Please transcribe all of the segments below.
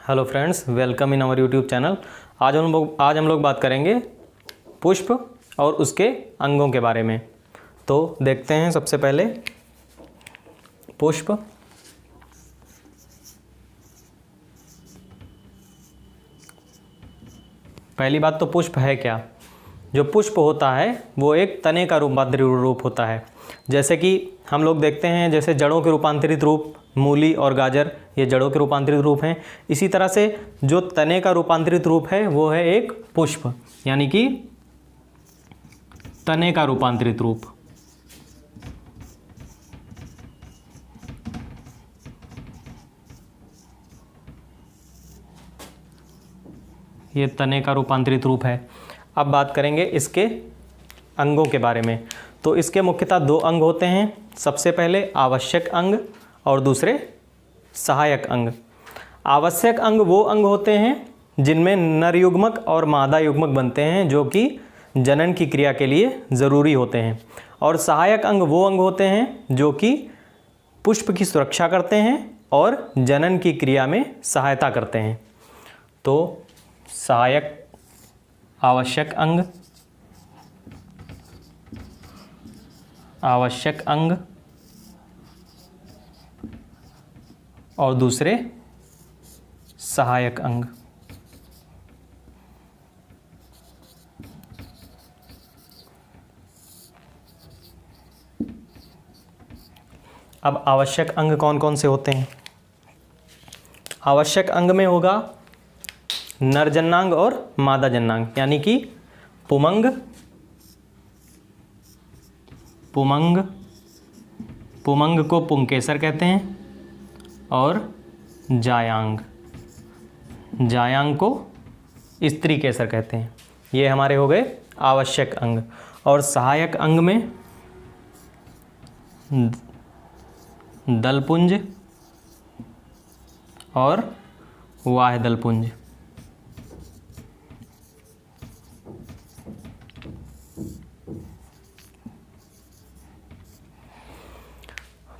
Hello friends, welcome in our YouTube channel. आज हम लोग बात करेंगे पुष्प और उसके अंगों के बारे में। तो देखते हैं सबसे पहले पुष्प। पहली बात तो पुष्प है क्या। जो पुष्प होता है वो एक तने का रूपांतरित रूप होता है। जैसे कि हम लोग देखते हैं, जैसे जड़ों के रूपांतरित रूप मूली और गाजर, ये जड़ों के रूपांतरित रूप हैं। इसी तरह से जो तने का रूपांतरित रूप है वो है एक पुष्प, यानी कि तने का रूपांतरित रूप। ये तने का रूपांतरित रूप है। अब बात करेंगे इसके अंगों के बारे में। तो इसके मुख्यतः दो अंग होते हैं। सबसे पहले आवश्यक अंग और दूसरे सहायक अंग। आवश्यक अंग वो अंग होते हैं जिनमें नर युग्मक और मादा युग्मक बनते हैं, जो कि जनन की क्रिया के लिए ज़रूरी होते हैं। और सहायक अंग वो अंग होते हैं जो कि पुष्प की सुरक्षा करते हैं और जनन की क्रिया में सहायता करते हैं। तो सहायक, आवश्यक अंग, आवश्यक अंग और दूसरे सहायक अंग। अब आवश्यक अंग कौन कौन से होते हैं। आवश्यक अंग में होगा नर जननांग और मादा जननांग, यानी कि पुमंग, पुमंग, पुमंग को पुंकेसर कहते हैं, और जायांग, जायांग को स्त्री केसर कहते हैं। ये हमारे हो गए आवश्यक अंग। और सहायक अंग में दलपुंज और वाह्य दलपुंज।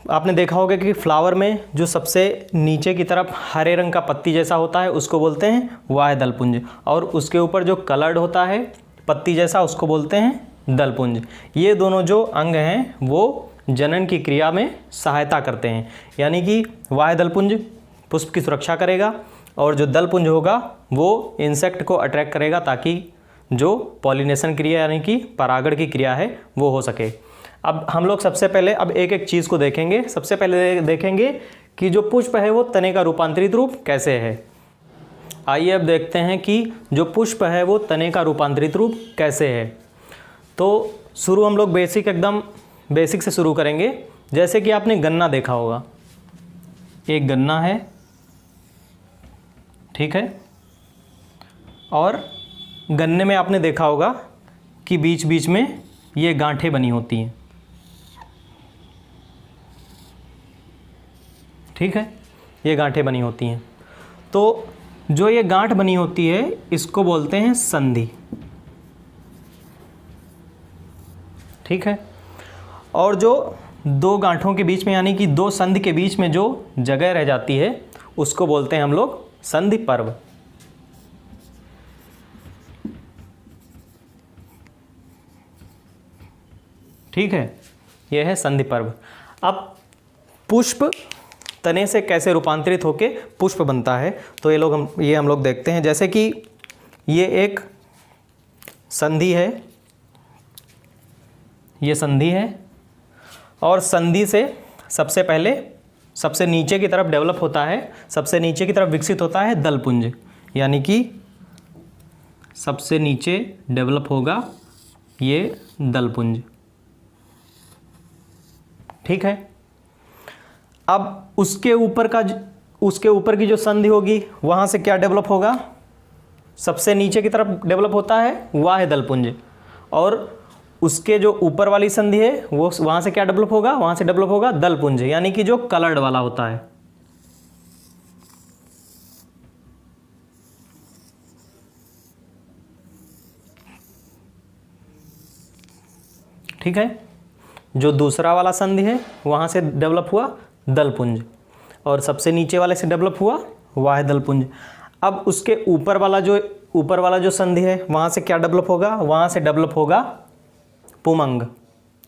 आपने देखा होगा कि फ्लावर में जो सबसे नीचे की तरफ हरे रंग का पत्ती जैसा होता है उसको बोलते हैं वाह्य दलपुंज, और उसके ऊपर जो कलर्ड होता है पत्ती जैसा उसको बोलते हैं दलपुंज। ये दोनों जो अंग हैं वो जनन की क्रिया में सहायता करते हैं, यानी कि वाह्य दलपुंज पुष्प की सुरक्षा करेगा और जो दलपुंज होगा वो इंसेक्ट को अट्रैक्ट करेगा ताकि जो पॉलिनेशन क्रिया यानी कि परागण की क्रिया है वो हो सके। अब हम लोग सबसे पहले अब एक एक चीज़ को देखेंगे। सबसे पहले देखेंगे कि जो पुष्प है वो तने का रूपांतरित रूप कैसे है। आइए अब देखते हैं कि जो पुष्प है वो तने का रूपांतरित रूप कैसे है। तो शुरू हम लोग एकदम बेसिक से शुरू करेंगे। जैसे कि आपने गन्ना देखा होगा, एक गन्ना है, ठीक है, और गन्ने में आपने देखा होगा कि बीच बीच में ये गांठें बनी होती हैं, ठीक है, ये गांठें बनी होती हैं। तो जो ये गांठ बनी होती है इसको बोलते हैं संधि, ठीक है। और जो दो गांठों के बीच में यानी कि दो संधि के बीच में जो जगह रह जाती है उसको बोलते हैं हम लोग संधि पर्व, ठीक है, यह है संधि पर्व। अब पुष्प तने से कैसे रूपांतरित होके पुष्प बनता है तो ये हम लोग देखते हैं। जैसे कि ये एक संधि है, ये संधि है, और संधि से सबसे पहले सबसे नीचे की तरफ डेवलप होता है, सबसे नीचे की तरफ विकसित होता है दलपुंज, यानी कि सबसे नीचे डेवलप होगा ये दलपुंज, ठीक है। अब उसके ऊपर की जो संधि होगी वहाँ से क्या डेवलप होगा, सबसे नीचे की तरफ डेवलप होता है वाह्य दलपुंज, और उसके जो ऊपर वाली संधि है वो वहाँ से क्या डेवलप होगा, वहाँ से डेवलप होगा दलपुंज, यानी कि जो कलर्ड वाला होता है, ठीक है। जो दूसरा वाला संधि है वहाँ से डेवलप हुआ दलपुंज, और सबसे नीचे वाले से डेवलप हुआ वाह्य दलपुंज। अब उसके ऊपर वाला जो संधि है वहाँ से क्या डेवलप होगा, वहाँ से डेवलप होगा पुमंग,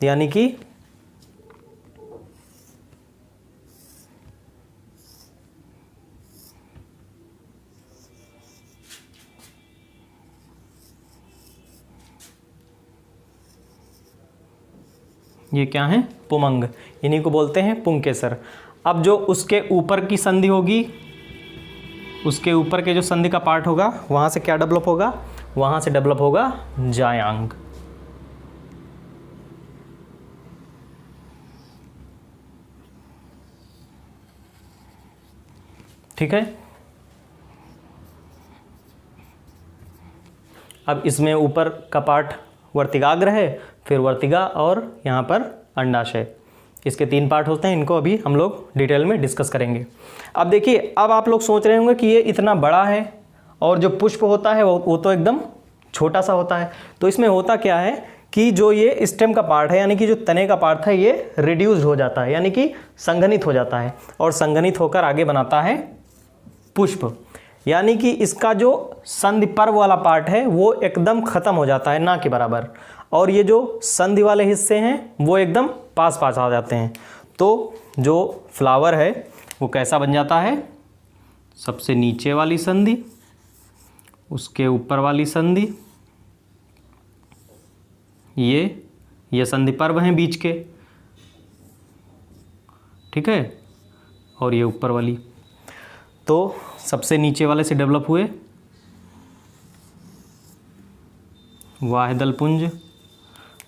यानी कि ये क्या है, पुमंग, इन्हीं को बोलते हैं पुंकेसर। अब जो उसके ऊपर की संधि होगी, उसके ऊपर के जो संधि का पार्ट होगा वहाँ से क्या डेवलप होगा, वहाँ से डेवलप होगा जायांग। ठीक है। अब इसमें ऊपर का पार्ट वर्तिकाग्र है, फिर वर्तिका और यहाँ पर अंडाशय, इसके 3 पार्ट होते हैं। इनको अभी हम लोग डिटेल में डिस्कस करेंगे। अब देखिए, अब आप लोग सोच रहे होंगे कि ये इतना बड़ा है और जो पुष्प होता है वो तो एकदम छोटा सा होता है। तो इसमें होता क्या है कि जो ये स्टेम का पार्ट है, यानी कि जो तने का पार्ट है, ये रिड्यूस्ड हो जाता है, यानी कि संघनित हो जाता है, और संघनित होकर आगे बनाता है पुष्प। यानी कि इसका जो संधि पर्व वाला पार्ट है वो एकदम खत्म हो जाता है, ना के बराबर, और ये जो संधि वाले हिस्से हैं वो एकदम पास पास आ जाते हैं। तो जो फ्लावर है वो कैसा बन जाता है, सबसे नीचे वाली संधि, उसके ऊपर वाली संधि, ये संधि पर्व हैं बीच के, ठीक है, और ये ऊपर वाली। तो सबसे नीचे वाले से डेवलप हुए वाह्यदलपुंज,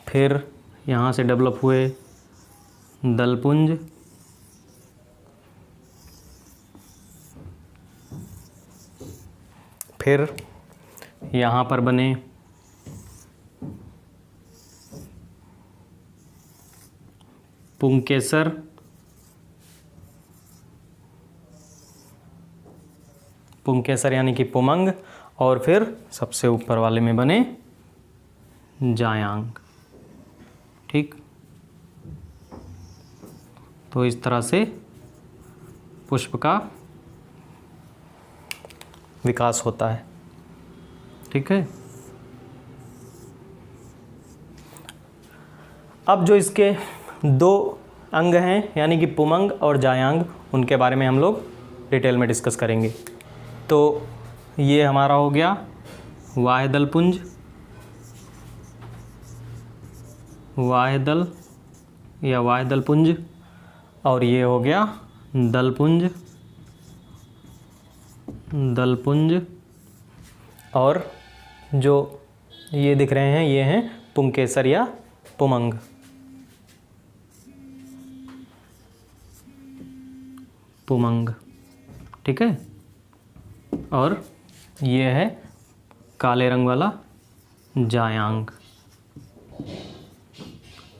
फिर यहाँ से डेवलप हुए दलपुंज, फिर यहाँ पर बने पुंकेसर, पुंकेसर यानी कि पुमंग, और फिर सबसे ऊपर वाले में बने जायांग। ठीक, तो इस तरह से पुष्प का विकास होता है। ठीक है। अब जो इसके 2 अंग हैं, यानी कि पुमंग और जायांग, उनके बारे में हम लोग डिटेल में डिस्कस करेंगे। तो ये हमारा हो गया वाह्यदलपुंज, वाह्यदल या वाह्यदलपुंज, और ये हो गया दलपुंज, दलपुंज, और जो ये दिख रहे हैं ये हैं पुंकेसर या पुमंग। पुमंग, ठीक है। और ये है काले रंग वाला जायांग,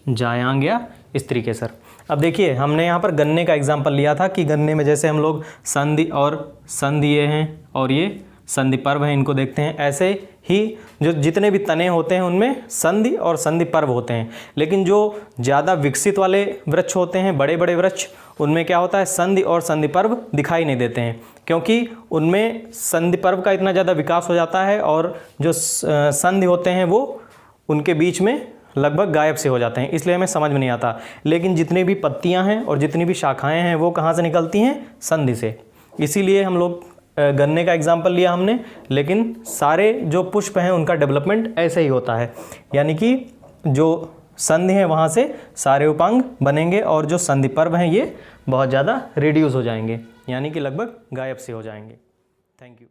जायांग या स्त्रीकेसर। अब देखिए, हमने यहाँ पर गन्ने का एग्जाम्पल लिया था कि गन्ने में जैसे हम लोग संधि और संधि ये हैं और ये संधि पर्व हैं, इनको देखते हैं। ऐसे ही जो जितने भी तने होते हैं उनमें संधि और संधि पर्व होते हैं। लेकिन जो ज़्यादा विकसित वाले वृक्ष होते हैं, बड़े बड़े वृक्ष, उनमें क्या होता है, संधि और संधि पर्व दिखाई नहीं देते हैं, क्योंकि उनमें संधि पर्व का इतना ज़्यादा विकास हो जाता है और जो संधि होते हैं वो उनके बीच में लगभग गायब से हो जाते हैं, इसलिए हमें समझ में नहीं आता। लेकिन जितनी भी पत्तियां हैं और जितनी भी शाखाएं हैं वो कहाँ से निकलती हैं, संधि से। इसीलिए हम लोग गन्ने का एग्जाम्पल लिया हमने, लेकिन सारे जो पुष्प हैं उनका डेवलपमेंट ऐसे ही होता है, यानी कि जो संधि है वहाँ से सारे उपांग बनेंगे और जो संधि पर्व हैं ये बहुत ज़्यादा रिड्यूस हो जाएंगे, यानी कि लगभग गायब से हो जाएंगे। Thank you.